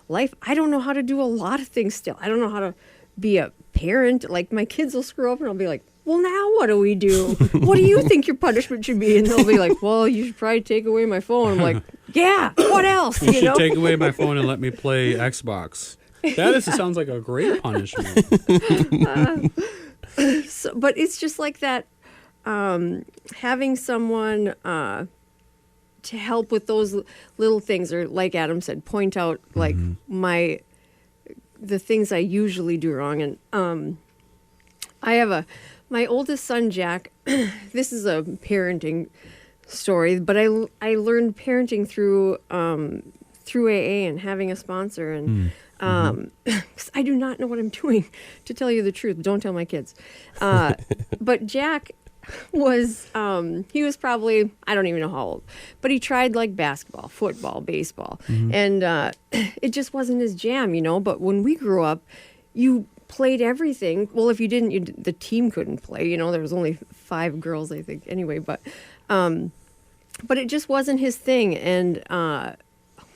life, I don't know how to do a lot of things still. I don't know how to be a parent. Like my kids will screw up and I'll be like, well, now what do we do? What do you think your punishment should be? And they'll be like, well, you should probably take away my phone. I'm like, yeah, what else? You should take away my phone and let me play Xbox. Sounds like a great punishment. But it's just like that, having someone to help with those little things, or like Adam said, point out like the things I usually do wrong. And I have my oldest son, Jack. This is a parenting story, but I learned parenting through AA and having a sponsor, and 'cause I do not know what I'm doing, to tell you the truth. Don't tell my kids. But Jack was he was probably, I don't even know how old, but he tried like basketball, football, baseball, and it just wasn't his jam, you know. But when we grew up, you played everything. Well, if you didn't, the team couldn't play. You know, there was only 5 girls, I think, anyway. But it just wasn't his thing, and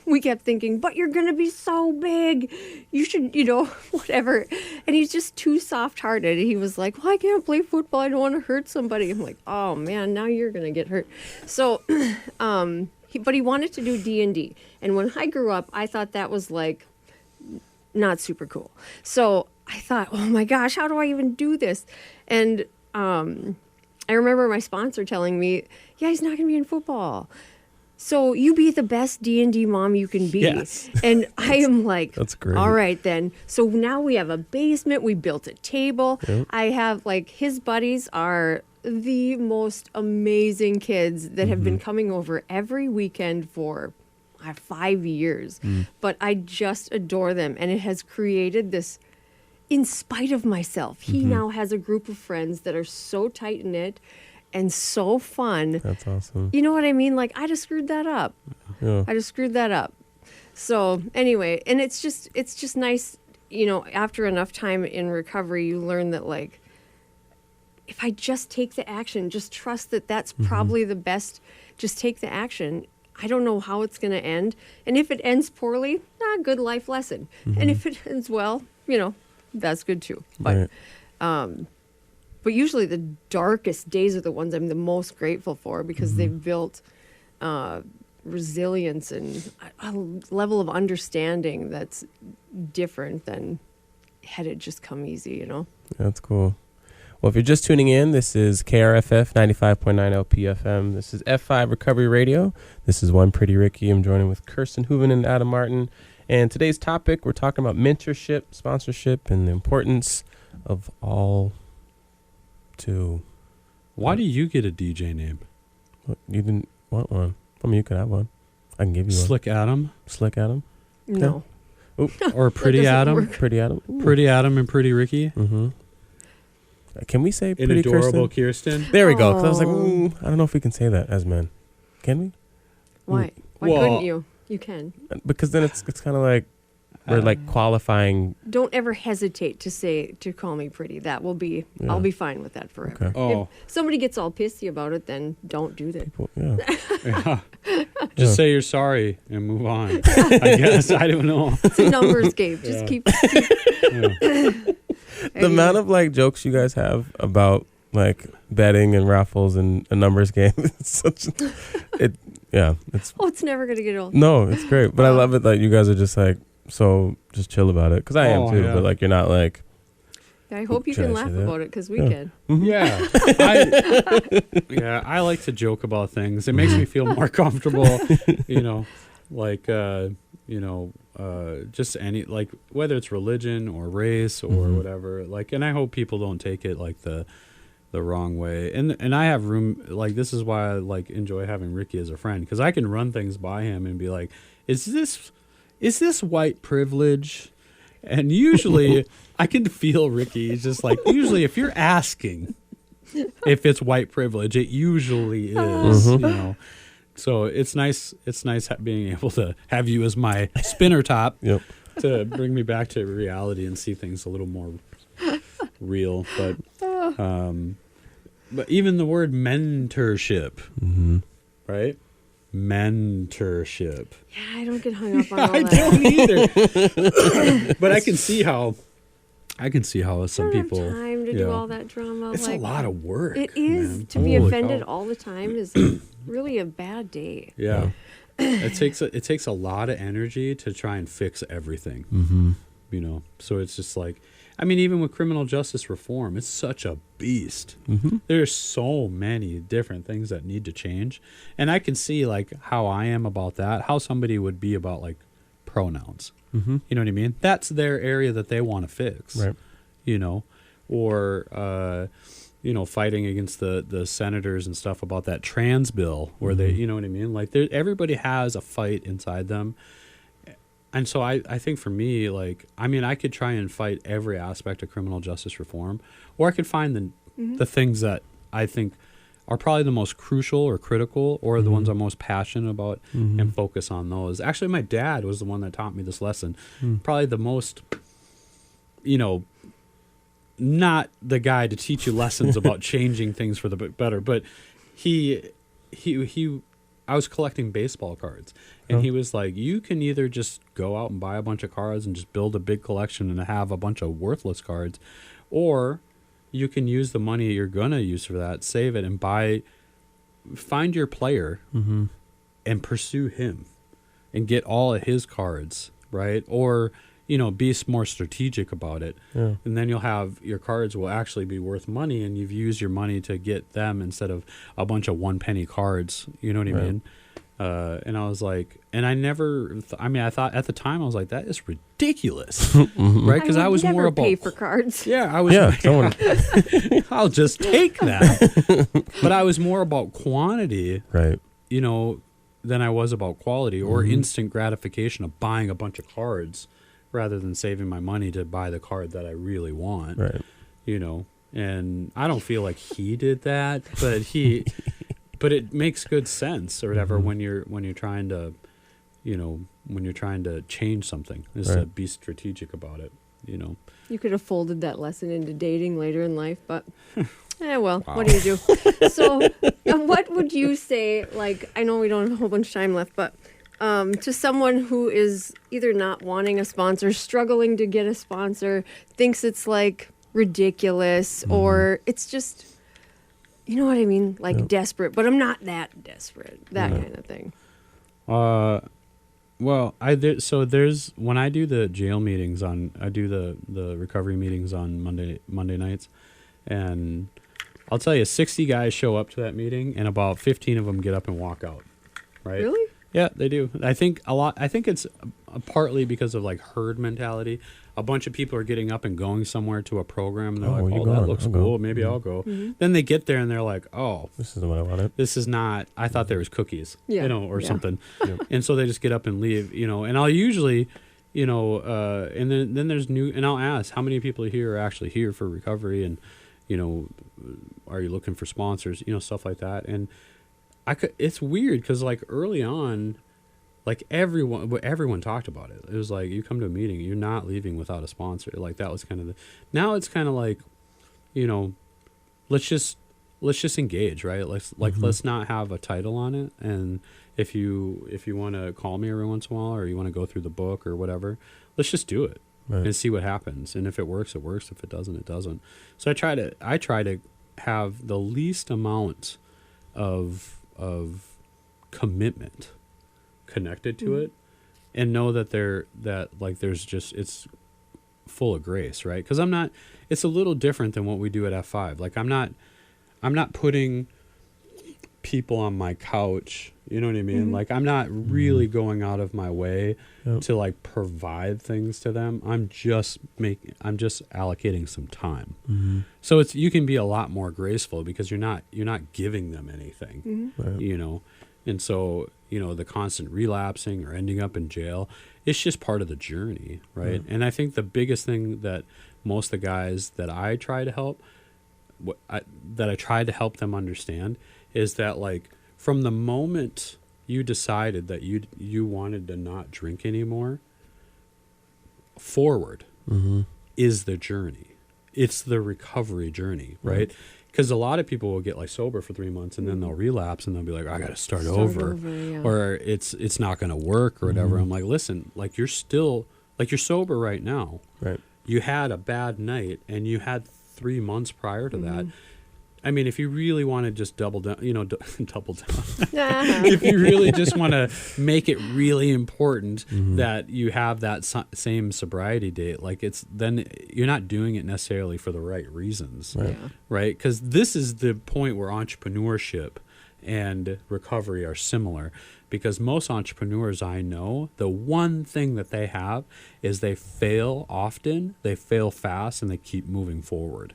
we kept thinking, but you're gonna be so big, you should, you know, whatever. And he's just too soft-hearted. He was like, well, I can't play football, I don't want to hurt somebody. I'm like, oh man, now you're gonna get hurt. So but he wanted to do D&D, and when I grew up, I thought that was like not super cool. So I thought, oh my gosh, how do I even do this? And I remember my sponsor telling me, yeah, he's not going to be in football. So you be the best D&D mom you can be. Yes. And I am like, that's great. All right then. So now we have a basement. We built a table. Yep. I have like, his buddies are the most amazing kids that have been coming over every weekend for 5 years. But I just adore them. And it has created this, in spite of myself, he now has a group of friends that are so tight-knit and so fun. That's awesome. You know what I mean? Like, I just screwed that up. Yeah. I just screwed that up. So anyway, and it's just nice, you know, after enough time in recovery, you learn that, like, if I just take the action, just trust that that's probably the best, just take the action. I don't know how it's going to end. And if it ends poorly, good life lesson. And if it ends well, you know, that's good too. But but usually the darkest days are the ones I'm the most grateful for, because they've built resilience and a level of understanding that's different than had it just come easy, you know? That's cool. Well, if you're just tuning in, this is KRFF 95.9 LPFM. This is F5 Recovery Radio. This is One Pretty Ricky. I'm joining with Kirsten Huovinen and Adam Martin. And today's topic, we're talking about mentorship, sponsorship, and the importance of all to... Why do you get a DJ name? What, you didn't want one. I mean, you could have one. I can give you Slick Adam? Slick Adam? No. Yeah. Or Pretty Adam? Work. Pretty Adam? Ooh. Pretty Adam and Pretty Ricky? Can we say An Pretty adorable Kirsten? Kirsten? There we go. Because I was like, I don't know if we can say that as men. Can we? Why? Why couldn't you? You can. Because then it's kind of like we're like qualifying. Don't ever hesitate to call me pretty. That will be, I'll be fine with that forever. Okay. Oh. If somebody gets all pissy about it, then don't do that. People, yeah. Just say you're sorry and move on. I guess. I don't know. It's a numbers game. Just keep The amount of like jokes you guys have about like betting and raffles and a numbers game, it's it's never gonna get old. No, it's great. But I love it that you guys are just like so just chill about it, because I am too. Yeah. But like you're not like. I hope you can laugh about it, because we can. Yeah. I like to joke about things. It makes me feel more comfortable, you know, like, just any, like, whether it's religion or race or whatever, like, and I hope people don't take it like the wrong way. And I have room, like, this is why I like enjoy having Ricky as a friend, because I can run things by him and be like, is this white privilege? And usually I can feel Ricky. He's just like, usually if you're asking if it's white privilege, it usually is, you know. So it's nice being able to have you as my spinner top to bring me back to reality and see things a little more real. But even the word mentorship, right? Mentorship. Yeah, I don't get hung up on all I that. don't either. But I can see how some I don't people have time to do all that drama. It's a lot of work. It is. man. To be Holy offended cow. all the time is really a bad day. Yeah. It takes a lot of energy to try and fix everything. You know. So it's just like, I mean, even with criminal justice reform, it's such a beast. There's so many different things that need to change. And I can see like how I am about that, how somebody would be about like pronouns. You know what I mean? That's their area that they want to fix. Right. You know, or you know, fighting against the senators and stuff about that trans bill where they, you know what I mean? Like everybody has a fight inside them. And so I think for me, like, I mean, I could try and fight every aspect of criminal justice reform, or I could find the things that I think are probably the most crucial or critical, or the ones I'm most passionate about, and focus on those. Actually, my dad was the one that taught me this lesson. Probably the most, you know, not the guy to teach you lessons about changing things for the better, but he I was collecting baseball cards, and he was like, you can either just go out and buy a bunch of cards and just build a big collection and have a bunch of worthless cards, or you can use the money you're going to use for that, save it, and find your player and pursue him and get all of his cards, right? Or, you know, be more strategic about it. Yeah. And then you'll have your cards will actually be worth money, and you've used your money to get them instead of a bunch of 1 penny cards. You know what I mean? And I was like, and I thought at the time, I was like, that is ridiculous. Right? Because I was never more about pay for cards. Yeah, I was. Yeah, someone, I'll just take that. But I was more about quantity, right. you know, than I was about quality or instant gratification of buying a bunch of cards rather than saving my money to buy the card that I really want. Right. You know, and I don't feel like he did that, but but it makes good sense or whatever when you're trying to, you know, when you're trying to change something, is to be strategic about it, you know. You could have folded that lesson into dating later in life, but well, what do you do? So what would you say, like, I know we don't have a whole bunch of time left, but to someone who is either not wanting a sponsor, struggling to get a sponsor, thinks it's like ridiculous, or it's just, you know what I mean? Like desperate, but I'm not that desperate, that kind of thing. Well, there's when I do the jail meetings I do the recovery meetings on Monday nights, and I'll tell you, 60 guys show up to that meeting, and about 15 of them get up and walk out. Right? Really? Yeah, they do. I think it's partly because of like herd mentality. A bunch of people are getting up and going somewhere to a program, and they're like, "Oh, that looks cool. Maybe I'll go." Then they get there and they're like, "Oh, This isn't what I wanted. this is not. I thought there was cookies, Yeah. you know, or Yeah. something." And so they just get up and leave, you know. And I'll usually, you know, and then there's new, and I'll ask how many people here are actually here for recovery, and you know, are you looking for sponsors, you know, stuff like that. And it's weird because like early on, like everyone talked about it. It was like, you come to a meeting, you're not leaving without a sponsor. Like that was kind of now it's kind of like, you know, let's just engage, right? Let's not have a title on it. And if you want to call me every once in a while, or you want to go through the book or whatever, let's just do it and see what happens. And if it works, it works. If it doesn't, it doesn't. So I try to have the least amount of commitment connected to it, and know that there's just, it's full of grace, right? Because it's a little different than what we do at F5. Like I'm not putting people on my couch, you know what I mean? Like I'm not really going out of my way to like provide things to them. I'm just allocating some time. So you can be a lot more graceful because you're not giving them anything, you know. And so, the constant relapsing or ending up in jail, it's just part of the journey, right? And I think the biggest thing that most of the guys that I try to help, that I try to help them understand is that, like, from the moment you decided that you wanted to not drink anymore, forward is the journey. It's the recovery journey, right? Because a lot of people will get like sober for 3 months and then they'll relapse and they'll be like, I got to start over. Or it's not going to work or whatever. I'm like, listen, like you're sober right now. Right. You had a bad night and you had 3 months prior to that. I mean, if you really want to just double down, double down. If you really just want to make it really important that you have that same sobriety date, like then you're not doing it necessarily for the right reasons, right? Because this is the point where entrepreneurship and recovery are similar. Because most entrepreneurs I know, the one thing that they have is they fail often, they fail fast, and they keep moving forward.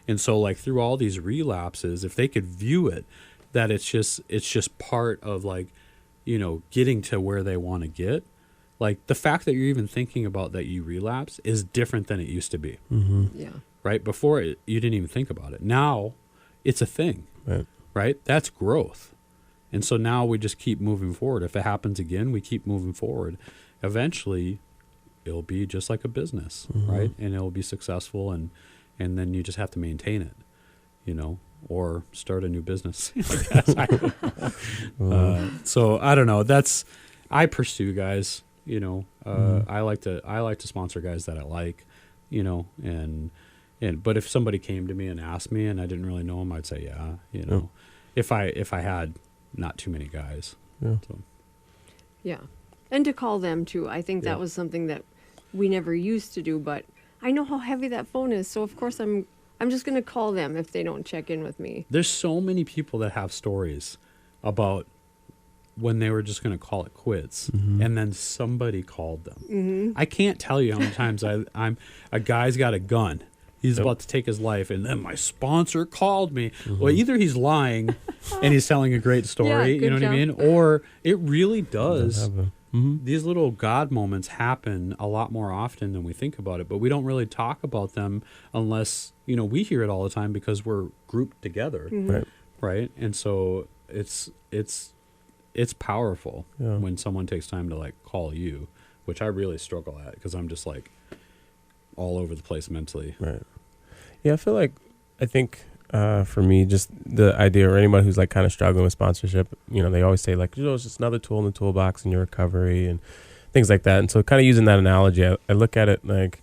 And so, like, through all these relapses, if they could view it that it's just part of, like, getting to where they want to get, like, the fact that you're even thinking about that you relapse is different than it used to be. Right? Before you didn't even think about it. Now it's a thing. Right? That's growth. And so now we just keep moving forward. If it happens again, we keep moving forward. Eventually, it'll be just like a business, right? And it'll be successful, and then you just have to maintain it, or start a new business. So I don't know. I pursue guys. I like to sponsor guys that I like, but if somebody came to me and asked me and I didn't really know them, I'd say if I had not too many guys. And to call them too. I think that was something that we never used to do, but I know how heavy that phone is, so of course I'm just going to call them if they don't check in with me. There's so many people that have stories about when they were just going to call it quits, and then somebody called them. I can't tell you how many times a guy's got a gun. He's about to take his life, and then my sponsor called me. Well, either he's lying and he's telling a great story, you know what I mean? Or it really does. These little God moments happen a lot more often than we think about it, but we don't really talk about them unless, we hear it all the time because we're grouped together. Right? And so it's powerful when someone takes time to, like, call you, which I really struggle at because I'm just, like, all over the place mentally. Right. Yeah, I think for me, just the idea, or anyone who's, like, kind of struggling with sponsorship, they always say, like, it's just another tool in the toolbox in your recovery and things like that. And so kind of using that analogy, I look at it like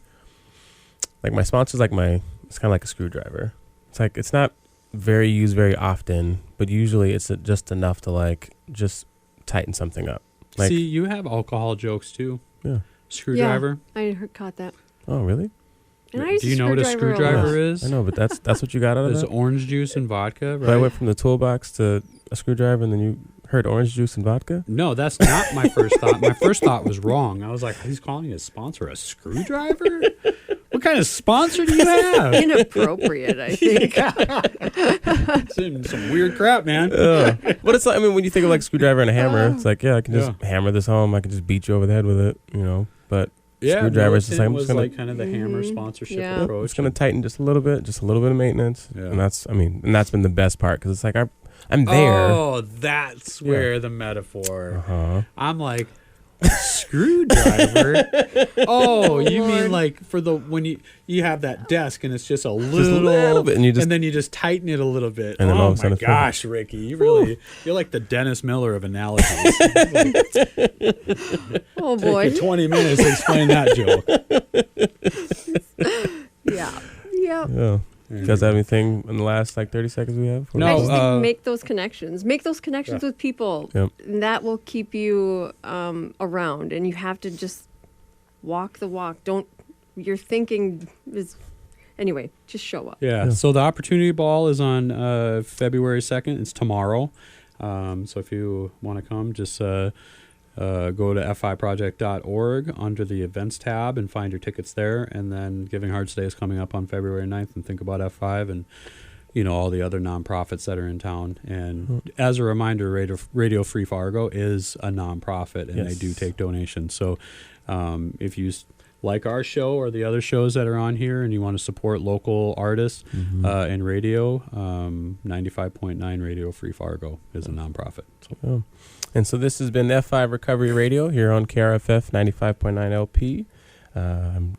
my sponsor's like it's kind of like a screwdriver. It's like, it's not used very often, but usually it's just enough to, like, just tighten something up. Like, see, you have alcohol jokes too. Yeah. Screwdriver. Yeah, I caught that. Oh, really? And I do you know what a screwdriver is? I know, but that's what you got out of it. There's orange juice and vodka, right? But I went from the toolbox to a screwdriver, and then you heard orange juice and vodka? No, that's not my first thought. My first thought was wrong. I was like, he's calling his sponsor a screwdriver? What kind of sponsor do you have? Inappropriate, I think. It's some weird crap, man. But it's like, when you think of, like, screwdriver and a hammer, it's like, I can just hammer this home. I can just beat you over the head with it, But screwdriver is the same. Was like kind of the hammer sponsorship approach. It's going to tighten just a little bit of maintenance. Yeah. And that's been the best part, because it's like, I'm there. Oh, that's where the metaphor. I'm like, screwdriver. Oh, you mean like for when you have that desk and it's just a little bit, and then you just tighten it a little bit. And oh my gosh, Ricky, you're like the Dennis Miller of analogies. Oh boy, take you 20 minutes to explain that joke. Yeah. You guys have anything in the last, like, 30 seconds we have? No, I just think make those connections. Make those connections with people. Yep. And that will keep you around. And you have to just walk the walk. Your thinking is... Anyway, just show up. Yeah. So the Opportunity Ball is on February 2nd. It's tomorrow. So if you want to come, just... go to fiproject.org under the events tab and find your tickets there. And then Giving Hearts Day is coming up on February 9th, and think about F5 and, all the other nonprofits that are in town. And as a reminder, Radio Free Fargo is a nonprofit, and they do take donations. So if you like our show or the other shows that are on here and you want to support local artists and radio, 95.9 Radio Free Fargo is a nonprofit. So. And so this has been F5 Recovery Radio here on KRFF 95.9 LP.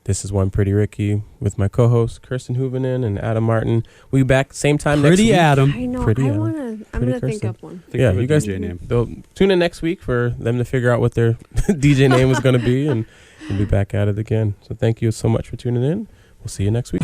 This is One Pretty Ricky with my co-hosts Kirsten Huovinen and Adam Martin. We'll be back same time next week. Pretty Adam. I know. Pretty I'm Adam. gonna think up one. Think of a you guys DJ name. They'll tune in next week for them to figure out what their DJ name is going to be, and we'll be back at it again. So thank you so much for tuning in. We'll see you next week.